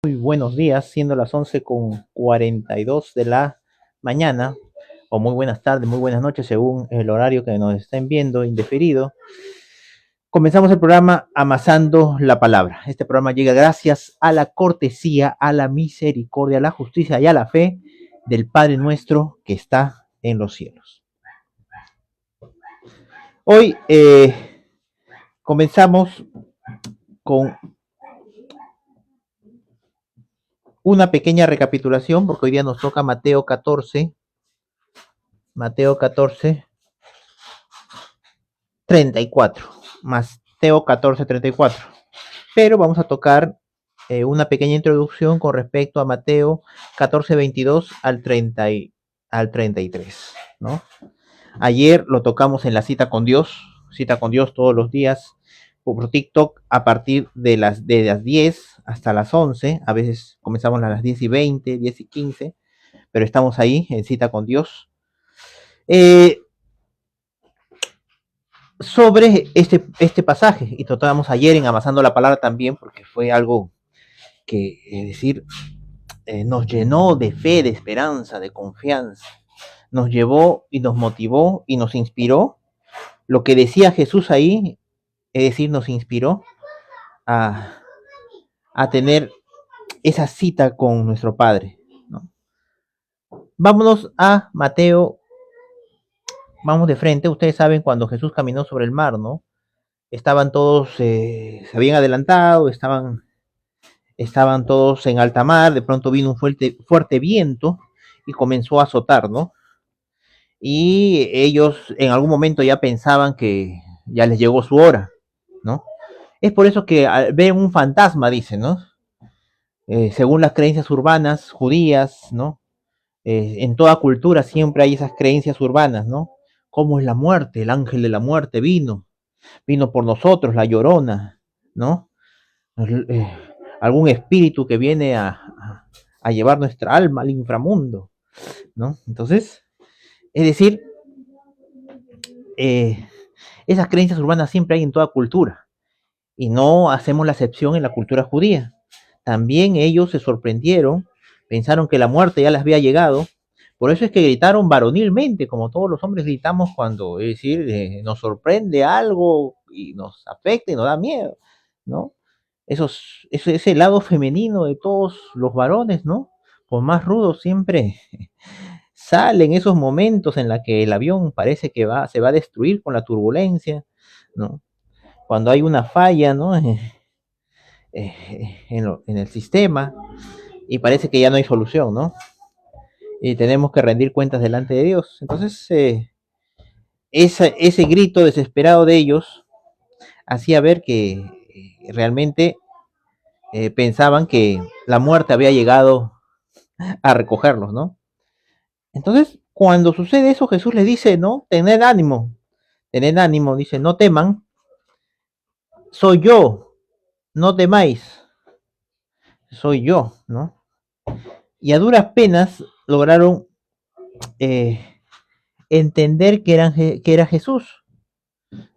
Muy buenos días, siendo las 11:42 de la mañana, o muy buenas tardes, muy buenas noches, según el horario que nos estén viendo, indeferido. Comenzamos el programa Amasando la Palabra. Este programa llega gracias a la cortesía, a la misericordia, a la justicia y a la fe del Padre nuestro que está en los cielos. Hoy comenzamos con una pequeña recapitulación, porque hoy día nos toca Mateo 14, 34, Mateo 14, 34. Pero vamos a tocar una pequeña introducción con respecto a Mateo 14, 22 al 33, ¿no? Ayer lo tocamos en la cita con Dios todos los días por TikTok a partir de las 10 hasta las 11, a veces comenzamos a las 10:20, 10:15, pero estamos ahí en cita con Dios. Sobre este pasaje, y tratábamos ayer en Amasando la Palabra también, porque fue algo que, es decir, nos llenó de fe, de esperanza, de confianza, nos llevó y nos motivó y nos inspiró. Lo que decía Jesús ahí, es decir, nos inspiró a, a tener esa cita con nuestro Padre, ¿no? Vámonos a Mateo, vamos de frente. Ustedes saben cuando Jesús caminó sobre el mar, ¿no? Estaban todos, se habían adelantado, estaban todos en alta mar. De pronto vino un fuerte viento y comenzó a azotar, ¿no? Y ellos en algún momento ya pensaban que ya les llegó su hora, ¿no? Es por eso que ven un fantasma, dicen, ¿no? Según las creencias urbanas judías, ¿no? En toda cultura siempre hay esas creencias urbanas, ¿no? ¿Cómo es la muerte? El ángel de la muerte vino por nosotros, la llorona, ¿no? Eh, Algún espíritu que viene a llevar nuestra alma al inframundo, ¿no? Entonces, es decir, eh, esas creencias urbanas siempre hay en toda cultura, y no hacemos la excepción en la cultura judía. También ellos se sorprendieron, pensaron que la muerte ya les había llegado. Por eso es que gritaron varonilmente, como todos los hombres gritamos cuando, es decir, nos sorprende algo y nos afecta y nos da miedo, ¿no? Ese lado femenino de todos los varones, ¿no? Por más rudo siempre salen esos momentos en los que el avión parece que se va a destruir con la turbulencia, ¿no? Cuando hay una falla, ¿no? En el sistema, y parece que ya no hay solución, ¿no? Y tenemos que rendir cuentas delante de Dios. Entonces, ese grito desesperado de ellos hacía ver que realmente pensaban que la muerte había llegado a recogerlos, ¿no? Entonces, cuando sucede eso, Jesús les dice, ¿no? Tened ánimo, dice, no teman, soy yo, no temáis, soy yo, ¿no? Y a duras penas lograron eh, entender que era Jesús,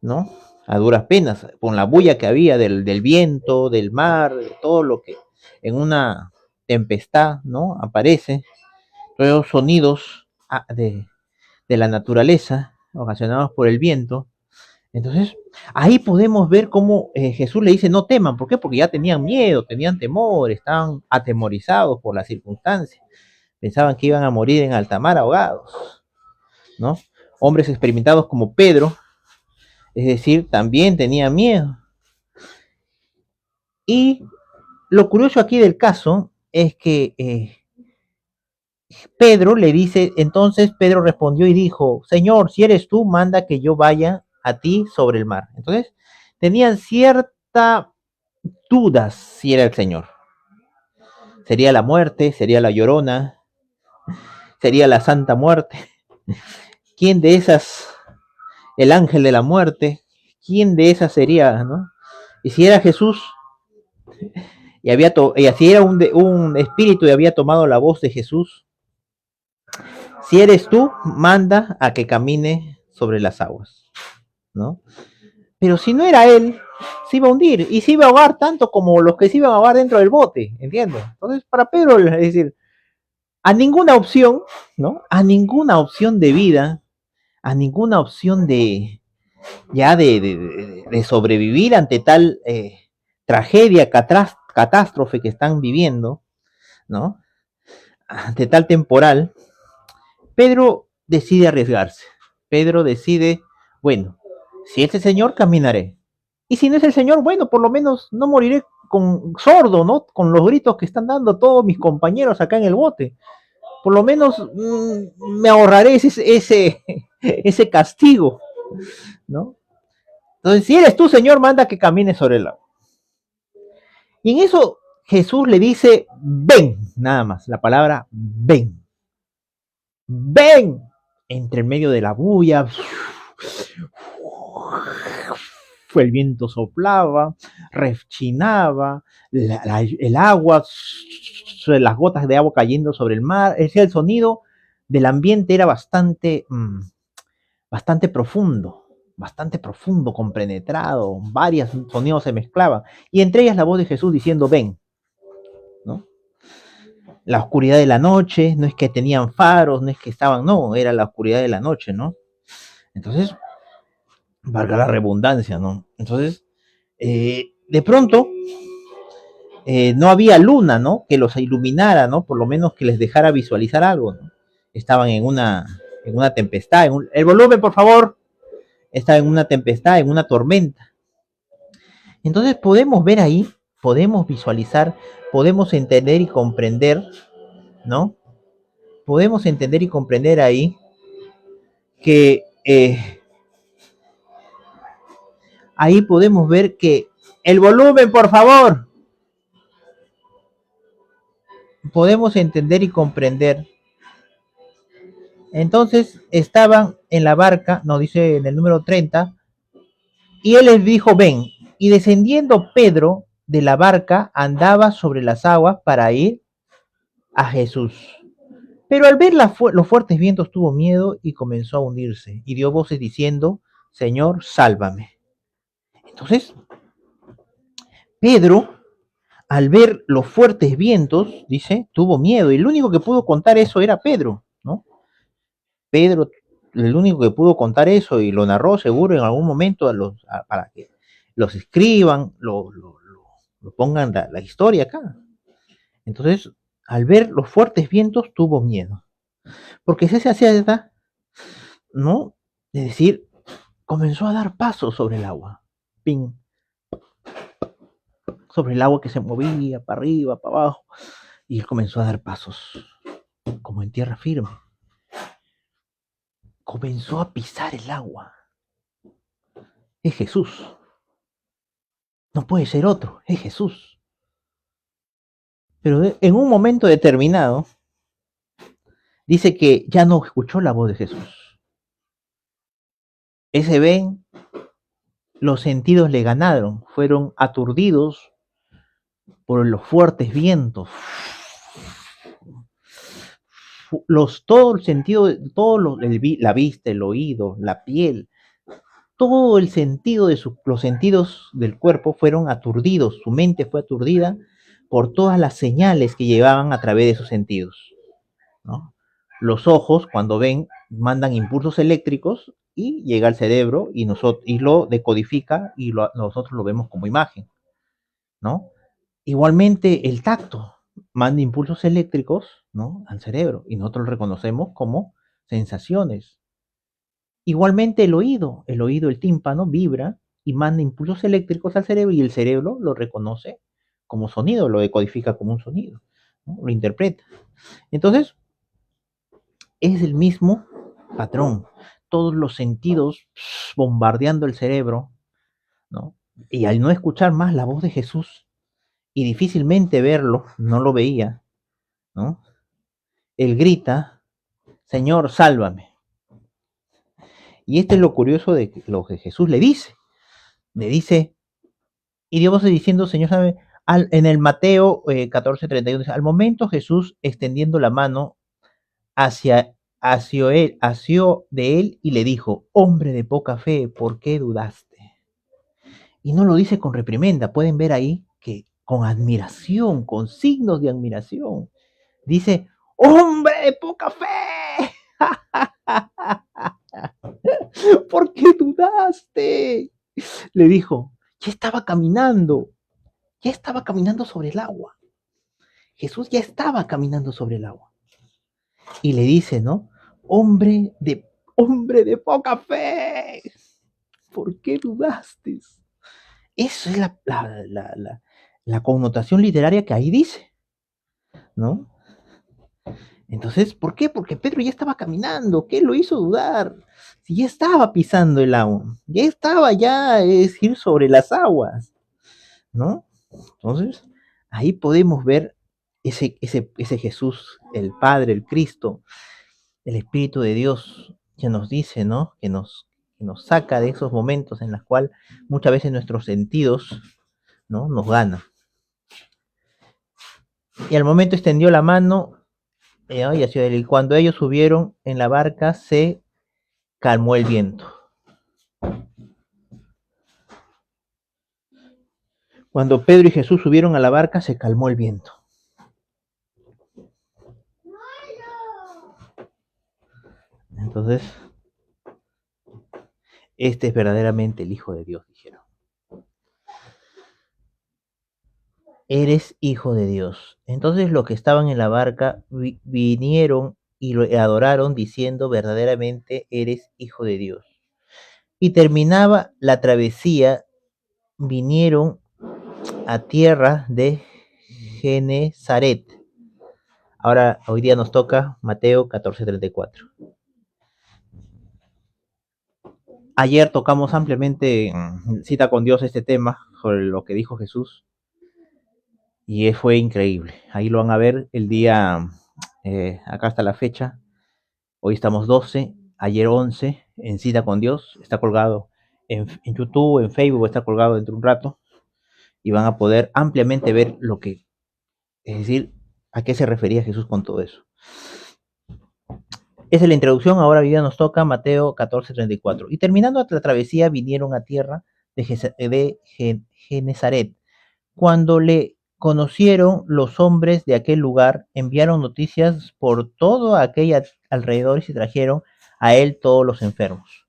¿no? A duras penas, con la bulla que había del viento, del mar, de todo lo que en una tempestad, ¿no? Aparece, todos los sonidos de la naturaleza ocasionados por el viento. Entonces, ahí podemos ver cómo Jesús le dice, no teman. ¿Por qué? Porque ya tenían miedo, tenían temor, estaban atemorizados por las circunstancias. Pensaban que iban a morir en alta mar ahogados, ¿no? Hombres experimentados como Pedro, es decir, también tenían miedo. Y lo curioso aquí del caso es que Pedro le dice, entonces Pedro respondió y dijo, Señor, si eres tú, manda que yo vaya a ti sobre el mar. Entonces, tenían cierta dudas si era el Señor. Sería la muerte, sería la llorona, sería la santa muerte. ¿Quién de esas, el ángel de la muerte? ¿Quién de esas sería, no? Y si era Jesús, y así era un espíritu y había tomado la voz de Jesús, si eres tú, manda a que camine sobre las aguas, ¿no? Pero si no era él, se iba a hundir y se iba a ahogar tanto como los que se iban a ahogar dentro del bote, ¿entiendes? Entonces, para Pedro, es decir, a ninguna opción, ¿no? A ninguna opción de vida, a ninguna opción de ya de sobrevivir ante tal tragedia, catástrofe que están viviendo, ¿no? Ante tal temporal, Pedro decide arriesgarse. Pedro decide, bueno, si es el Señor, caminaré. Y si no es el Señor, bueno, por lo menos no moriré con sordo, ¿no? Con los gritos que están dando todos mis compañeros acá en el bote. Por lo menos me ahorraré ese castigo, ¿no? Entonces, si eres tú, Señor, manda que camines sobre el agua. Y en eso Jesús le dice, ven, nada más, la palabra ven. Ven, entre el medio de la bulla, el viento soplaba, rechinaba, el agua, las gotas de agua cayendo sobre el mar, el sonido del ambiente era bastante profundo, compenetrado, varios sonidos se mezclaban, y entre ellas la voz de Jesús diciendo, ven, ¿no? La oscuridad de la noche, no es que tenían faros, no es que estaban, no, era la oscuridad de la noche, ¿no? Entonces, valga la redundancia, ¿no? Entonces, de pronto, no había luna, ¿no? Que los iluminara, ¿no? Por lo menos que les dejara visualizar algo, ¿no? Estaban en una tempestad, el volumen, por favor, estaba en una tempestad, en una tormenta. Entonces podemos ver ahí, podemos visualizar, podemos entender y comprender, ¿no? Podemos entender y comprender ahí que ahí podemos ver que el volumen, por favor, podemos entender y comprender. Entonces estaban en la barca, nos dice en el número 30, y él les dijo, ven, y descendiendo Pedro de la barca andaba sobre las aguas para ir a Jesús. Pero al ver los fuertes vientos tuvo miedo y comenzó a hundirse, y dio voces diciendo, Señor, sálvame. Entonces, Pedro, al ver los fuertes vientos, dice, tuvo miedo, y el único que pudo contar eso era Pedro, ¿no? Pedro, el único que pudo contar eso, y lo narró seguro en algún momento para que los escriban, lo pongan la historia acá. Entonces, al ver los fuertes vientos, tuvo miedo. Porque se hacía, ¿no? Es decir, comenzó a dar pasos sobre el agua. Ping, sobre el agua que se movía para arriba, para abajo. Y él comenzó a dar pasos, como en tierra firme. Comenzó a pisar el agua. Es Jesús. No puede ser otro, es Jesús. Pero en un momento determinado, dice que ya no escuchó la voz de Jesús. Ese ven, los sentidos le ganaron, fueron aturdidos por los fuertes vientos. Todo el sentido, la vista, el oído, la piel, todo el sentido los sentidos del cuerpo fueron aturdidos, su mente fue aturdida por todas las señales que llevaban a través de esos sentidos, ¿no? Los ojos, cuando ven, mandan impulsos eléctricos y llega al cerebro y lo decodifica y nosotros lo vemos como imagen, ¿no? Igualmente el tacto manda impulsos eléctricos, ¿no? Al cerebro y nosotros lo reconocemos como sensaciones. Igualmente el oído, el tímpano vibra y manda impulsos eléctricos al cerebro y el cerebro lo reconoce como sonido, lo decodifica como un sonido, ¿no? Lo interpreta. Entonces, es el mismo patrón, todos los sentidos bombardeando el cerebro, ¿no? Y al no escuchar más la voz de Jesús y difícilmente verlo, no lo veía, ¿no? Él grita, Señor, sálvame. Y esto es lo curioso de lo que Jesús le dice. Le dice, y Dios diciendo, Señor, ¿sabe? En el Mateo 14:31, dice, al momento Jesús extendiendo la mano hacia él, asió de él y le dijo, hombre de poca fe, ¿por qué dudaste? Y no lo dice con reprimenda, pueden ver ahí que con admiración, con signos de admiración. Dice, hombre de poca fe, ¿por qué dudaste? Le dijo, ya estaba caminando sobre el agua. Jesús ya estaba caminando sobre el agua. Y le dice, ¿no? Hombre de poca fe, ¿por qué dudaste? Esa es la connotación literaria que ahí dice, ¿no? Entonces, ¿por qué? Porque Pedro ya estaba caminando. ¿Qué lo hizo dudar? Si ya estaba pisando el agua, ya estaba ya, es decir, sobre las aguas, ¿no? Entonces, ahí podemos ver ese Jesús, el Padre, el Cristo, el Espíritu de Dios, que nos dice, ¿no? Que nos saca de esos momentos en los cuales muchas veces nuestros sentidos, ¿no? Nos ganan. Y al momento extendió la mano, y cuando ellos subieron en la barca se calmó el viento. Cuando Pedro y Jesús subieron a la barca se calmó el viento. Entonces, este es verdaderamente el Hijo de Dios, dijeron. Eres Hijo de Dios. Entonces los que estaban en la barca vinieron y lo adoraron diciendo, verdaderamente eres Hijo de Dios. Y terminaba la travesía, vinieron a tierra de Genezaret. Ahora, hoy día nos toca Mateo 14:34. Ayer tocamos ampliamente en Cita con Dios este tema, sobre lo que dijo Jesús, y fue increíble. Ahí lo van a ver el día, acá está la fecha, hoy estamos 12, ayer 11, en Cita con Dios, está colgado en YouTube, en Facebook, está colgado dentro de un rato, y van a poder ampliamente ver lo que, es decir, a qué se refería Jesús con todo eso. Esa es la introducción, ahora hoy día nos toca Mateo 14:34. Y terminando la travesía vinieron a tierra de Genezaret. Cuando le conocieron los hombres de aquel lugar, enviaron noticias por todo aquel alrededor y se trajeron a él todos los enfermos.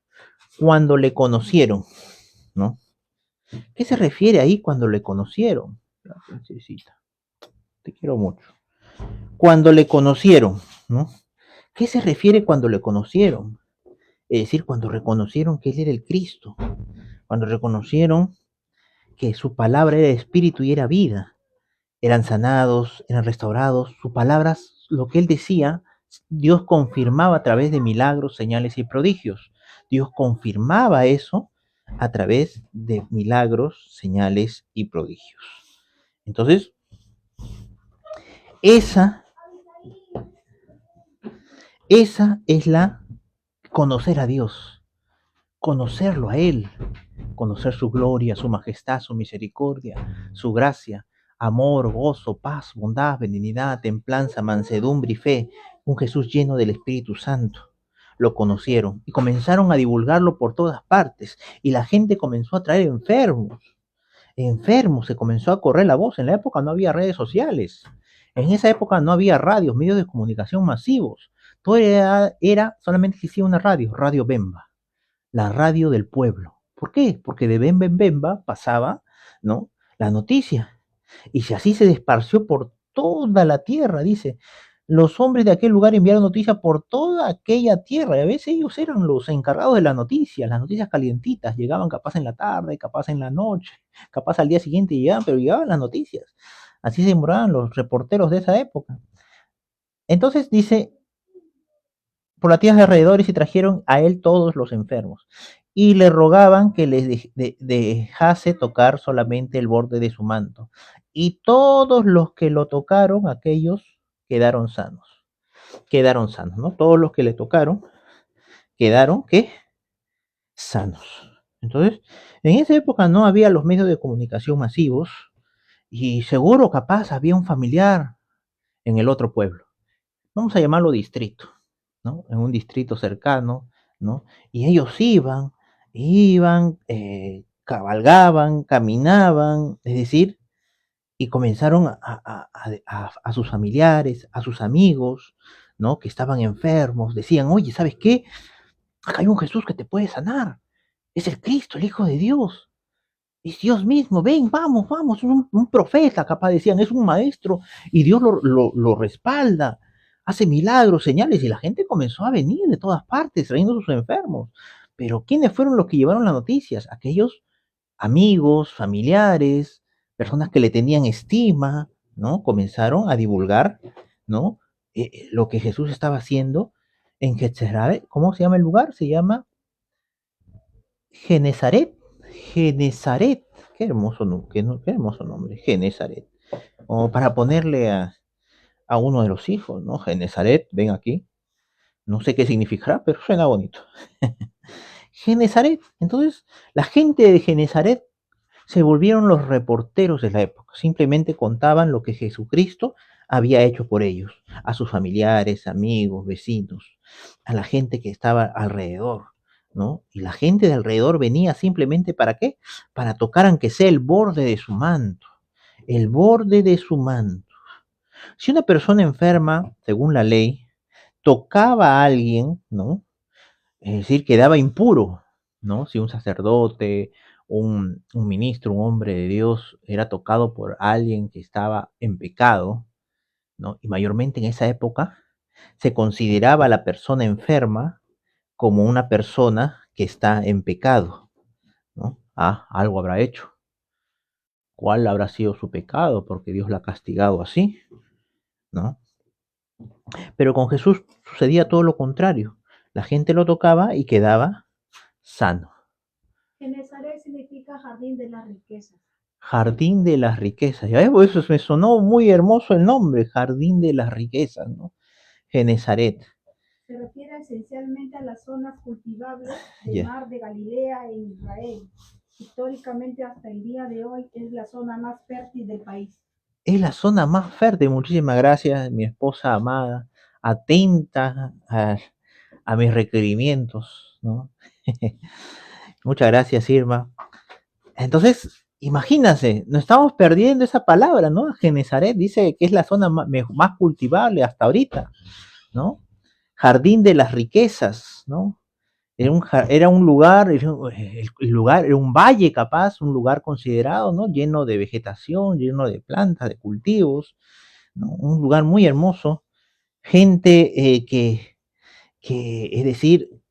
Cuando le conocieron, ¿no? ¿Qué se refiere ahí cuando le conocieron? Te quiero mucho. Cuando le conocieron, ¿no? ¿Qué se refiere cuando le conocieron? Es decir, cuando reconocieron que Él era el Cristo, cuando reconocieron que su palabra era espíritu y era vida, eran sanados, eran restaurados, sus palabras, lo que Él decía, Dios confirmaba a través de milagros, señales y prodigios. Dios confirmaba eso a través de milagros, señales y prodigios. Entonces, esa es la conocer a Dios, conocerlo a Él, conocer su gloria, su majestad, su misericordia, su gracia, amor, gozo, paz, bondad, benignidad, templanza, mansedumbre y fe, un Jesús lleno del Espíritu Santo. Lo conocieron y comenzaron a divulgarlo por todas partes y la gente comenzó a traer enfermos, se comenzó a correr la voz. En la época no había redes sociales, en esa época no había radios, medios de comunicación masivos, todo solamente existía una radio, Radio Bemba, la radio del pueblo. ¿Por qué? Porque de Bemba en Bemba pasaba, ¿no? La noticia. Y si así se esparció por toda la tierra, dice. Los hombres de aquel lugar enviaron noticias por toda aquella tierra. Y a veces ellos eran los encargados de las noticias calientitas. Llegaban capaz en la tarde, capaz en la noche, capaz al día siguiente llegaban, pero llegaban las noticias. Así se demoraban los reporteros de esa época. Entonces dice, por las tierras de alrededores y trajeron a él todos los enfermos y le rogaban que les dejase tocar solamente el borde de su manto. Y todos los que lo tocaron, aquellos quedaron sanos, ¿no? Todos los que le tocaron quedaron, ¿qué? Sanos. Entonces, en esa época no había los medios de comunicación masivos y seguro capaz había un familiar en el otro pueblo. Vamos a llamarlo distrito, ¿no? En un distrito cercano, ¿no? Y ellos iban cabalgaban, caminaban, es decir, y comenzaron a sus familiares, a sus amigos, ¿no? Que estaban enfermos, decían, oye, ¿sabes qué? Acá hay un Jesús que te puede sanar. Es el Cristo, el Hijo de Dios. Es Dios mismo, ven, vamos, vamos, es un profeta, capaz decían, es un maestro, y Dios lo respalda, hace milagros, señales, y la gente comenzó a venir de todas partes, trayendo a sus enfermos. Pero ¿quiénes fueron los que llevaron las noticias? Aquellos amigos, familiares, personas que le tenían estima, ¿no? Comenzaron a divulgar, ¿no? Lo que Jesús estaba haciendo en Genesaret. ¿Cómo se llama el lugar? Se llama Genesaret. Genesaret. Qué hermoso, qué hermoso nombre, Genesaret. O para ponerle a uno de los hijos, ¿no? Genesaret, ven aquí. No sé qué significará, pero suena bonito. Genesaret. Entonces, la gente de Genesaret se volvieron los reporteros de la época. Simplemente contaban lo que Jesucristo había hecho por ellos, a sus familiares, amigos, vecinos, a la gente que estaba alrededor, ¿no? Y la gente de alrededor venía simplemente ¿para qué? Para tocar aunque sea el borde de su manto, el borde de su manto. Si una persona enferma, según la ley, tocaba a alguien, ¿no? Es decir, quedaba impuro, ¿no? Si un sacerdote, un ministro, un hombre de Dios era tocado por alguien que estaba en pecado, ¿no? Y mayormente en esa época se consideraba a la persona enferma como una persona que está en pecado, ¿no? Ah, algo habrá hecho. ¿Cuál habrá sido su pecado? Porque Dios la ha castigado así, ¿no? Pero con Jesús sucedía todo lo contrario. La gente lo tocaba y quedaba sano. Genesaret significa jardín de las riquezas. Jardín de las riquezas. Ya ves, eso me sonó muy hermoso el nombre, Jardín de las riquezas, ¿no? Genesaret. Se refiere esencialmente a las zonas cultivables del Ya. mar de Galilea en Israel. Históricamente hasta el día de hoy es la zona más fértil del país. Es la zona más fértil. Muchísimas gracias, mi esposa amada, atenta a mis requerimientos, ¿no? Muchas gracias, Irma. Entonces, imagínense, nos estamos perdiendo esa palabra, ¿no? Genesaret dice que es la zona más cultivable hasta ahorita, ¿no? Jardín de las riquezas, ¿no? Era un lugar, el lugar era un valle capaz, un lugar considerado, ¿no? Lleno de vegetación, lleno de plantas, de cultivos, ¿no? Un lugar muy hermoso. Gente es decir,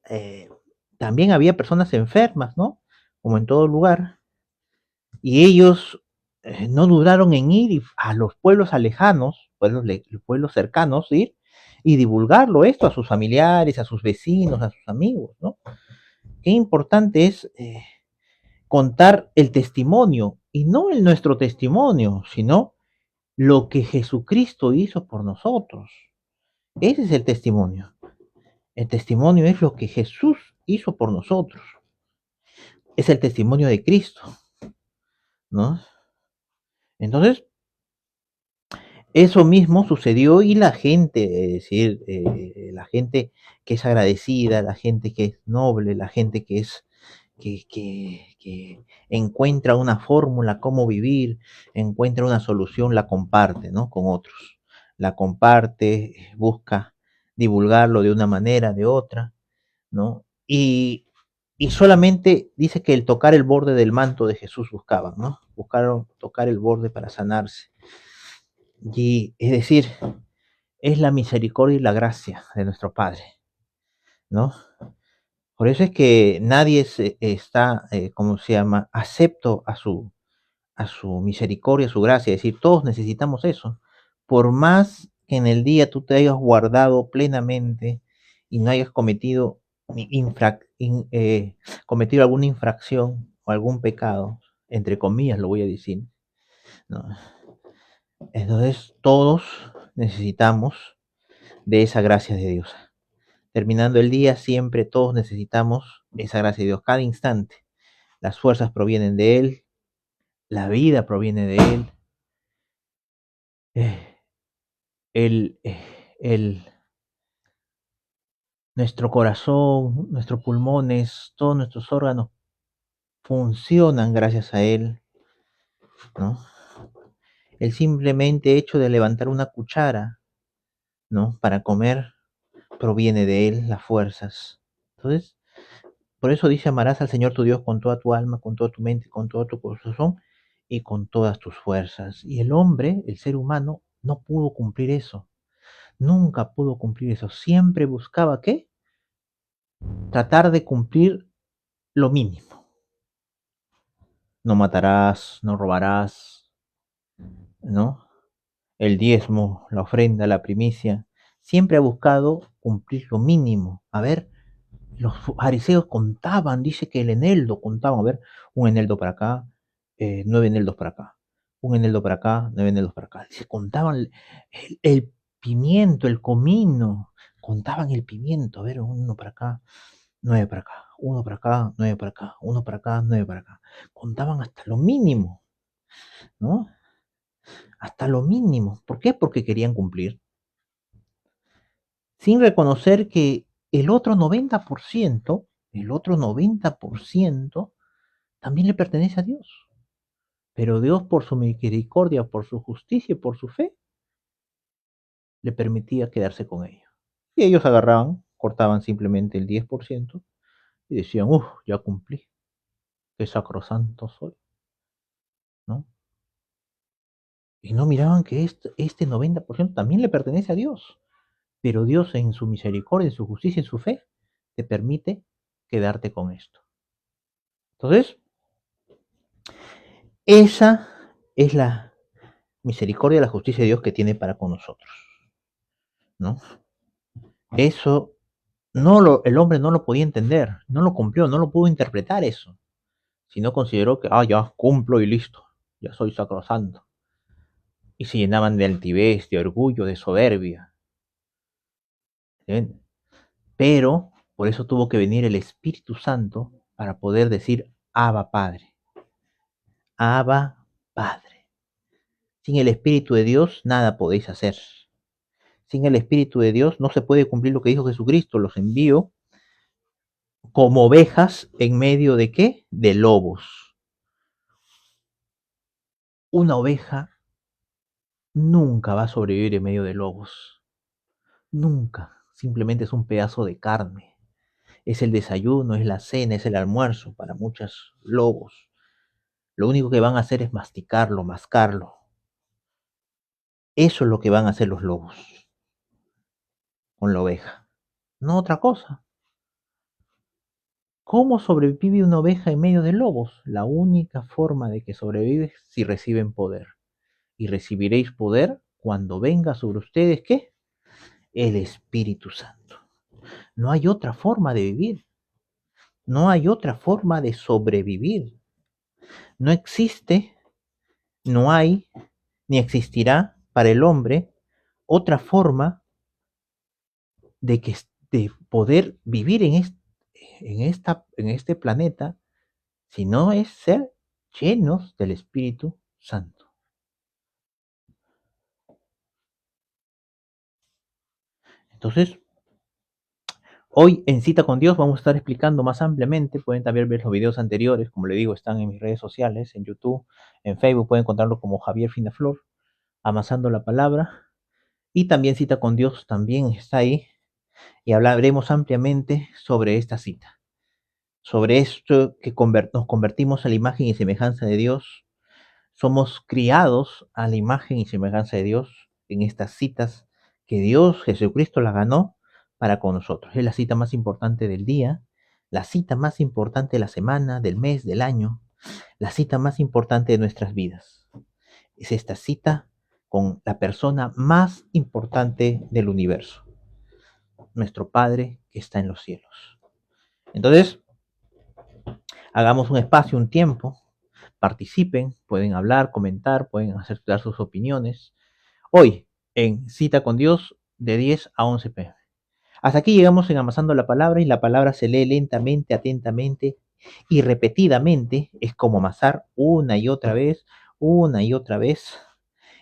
eh, también había personas enfermas, ¿no? Como en todo lugar. Y ellos no dudaron en ir a los pueblos alejanos, pueblos cercanos, ir y divulgarlo esto a sus familiares, a sus vecinos, a sus amigos, ¿no? Qué importante es contar el testimonio, y no nuestro testimonio, sino lo que Jesucristo hizo por nosotros. Ese es el testimonio. El testimonio es lo que Jesús hizo por nosotros. Es el testimonio de Cristo, ¿no? Entonces, eso mismo sucedió y la gente, es decir, la gente que es agradecida, la gente que es noble, la gente que encuentra una fórmula, cómo vivir, encuentra una solución, la comparte, ¿no? Con otros. La comparte, busca divulgarlo de una manera, de otra, ¿no? Y solamente dice que el tocar el borde del manto de Jesús buscaban, ¿no? Buscaron tocar el borde para sanarse. Y es decir, es la misericordia y la gracia de nuestro Padre, ¿no? Por eso es que nadie está, ¿cómo se llama?, acepto a su misericordia, a su gracia. Es decir, todos necesitamos eso. Por más que en el día tú te hayas guardado plenamente y no hayas cometido, cometido alguna infracción o algún pecado, entre comillas lo voy a decir, ¿no? Entonces todos necesitamos de esa gracia de Dios. Terminando el día, siempre todos necesitamos esa gracia de Dios, cada instante. Las fuerzas provienen de Él, la vida proviene de Él, eh, el, eh, el, nuestro corazón, nuestros pulmones, todos nuestros órganos funcionan gracias a él, ¿no? El simplemente hecho de levantar una cuchara, ¿no? Para comer proviene de él las fuerzas. Entonces, por eso dice, amarás al Señor tu Dios con toda tu alma, con toda tu mente, con todo tu corazón y con todas tus fuerzas. Y el hombre, el ser humano, no pudo cumplir eso. Nunca pudo cumplir eso. Siempre buscaba, ¿qué? Tratar de cumplir lo mínimo. No matarás, no robarás, ¿no? El diezmo, la ofrenda, la primicia. Siempre ha buscado cumplir lo mínimo. A ver, los fariseos contaban, dice que el eneldo contaban, a ver, un eneldo para acá, 9 eneldos para acá, un eneldo para acá, 9 eneldos para acá. Se contaban el pimiento, el comino, contaban el pimiento, a ver, uno para acá, 9 para acá, uno para acá, 9 para acá, uno para acá, 9 para acá. Contaban hasta lo mínimo, ¿no? Hasta lo mínimo. ¿Por qué? Porque querían cumplir, sin reconocer que el otro 90% también le pertenece a Dios. Pero Dios, por su misericordia, por su justicia y por su fe, le permitía quedarse con ellos. Y ellos agarraban, cortaban simplemente el 10% y decían, uff, ya cumplí, qué sacrosanto soy, ¿no? Y no miraban que este 90% también le pertenece a Dios. Pero Dios en su misericordia, en su justicia, en su fe, te permite quedarte con esto. Entonces, esa es la misericordia y la justicia de Dios que tiene para con nosotros, ¿no? Eso el hombre no lo podía entender, no lo cumplió, no lo pudo interpretar eso, sino consideró que, ya cumplo y listo, ya soy sacrosanto. Y se llenaban de altivez, de orgullo, de soberbia. ¿Sí? Pero por eso tuvo que venir el Espíritu Santo para poder decir, Abba Padre, Abba Padre. Sin el Espíritu de Dios nada podéis hacer. Sin el Espíritu de Dios no se puede cumplir lo que dijo Jesucristo, los envío como ovejas en medio de ¿qué? De lobos. Una oveja nunca va a sobrevivir en medio de lobos. Nunca. Simplemente es un pedazo de carne. Es el desayuno, es la cena, es el almuerzo para muchos lobos. Lo único que van a hacer es masticarlo, mascarlo. Eso es lo que van a hacer los lobos con la oveja. No otra cosa. ¿Cómo sobrevive una oveja en medio de lobos? La única forma de que sobrevive es si reciben poder. Y recibiréis poder cuando venga sobre ustedes, ¿qué? El Espíritu Santo. No hay otra forma de vivir. No hay otra forma de sobrevivir. No existe, no hay, ni existirá para el hombre otra forma de poder vivir en este planeta si no es ser llenos del Espíritu Santo. Entonces, hoy en Cita con Dios vamos a estar explicando más ampliamente. Pueden también ver los videos anteriores, como le digo, están en mis redes sociales, en YouTube, en Facebook, pueden encontrarlo como Javier Finaflor, Amasando la Palabra. Y también Cita con Dios también está ahí. Y hablaremos ampliamente sobre esta cita. Sobre esto que nos convertimos a la imagen y semejanza de Dios. Somos criados a la imagen y semejanza de Dios en estas citas que Dios, Jesucristo, las ganó para con nosotros. Es la cita más importante del día, la cita más importante de la semana, del mes, del año, la cita más importante de nuestras vidas. Es esta cita con la persona más importante del universo, nuestro Padre que está en los cielos. Entonces, hagamos un espacio, un tiempo, participen, pueden hablar, comentar, pueden dar sus opiniones. Hoy, en Cita con Dios, de 10 a 11 p.m. Hasta aquí llegamos en Amasando la Palabra y la palabra se lee lentamente, atentamente y repetidamente. Es como amasar una y otra vez.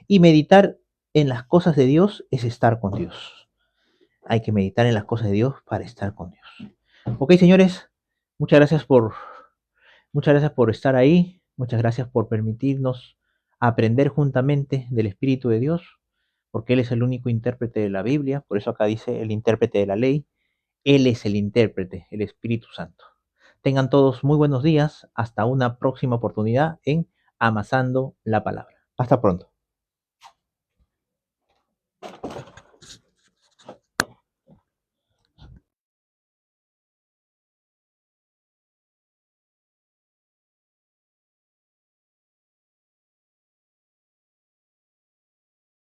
Y meditar en las cosas de Dios es estar con Dios. Hay que meditar en las cosas de Dios para estar con Dios. Ok, señores, muchas gracias por Muchas gracias por estar ahí, muchas gracias por permitirnos aprender juntamente del Espíritu de Dios, porque Él es el único intérprete de la Biblia, por eso acá dice el intérprete de la ley. Él es el intérprete, el Espíritu Santo. Tengan todos muy buenos días. Hasta una próxima oportunidad en Amasando la Palabra. Hasta pronto.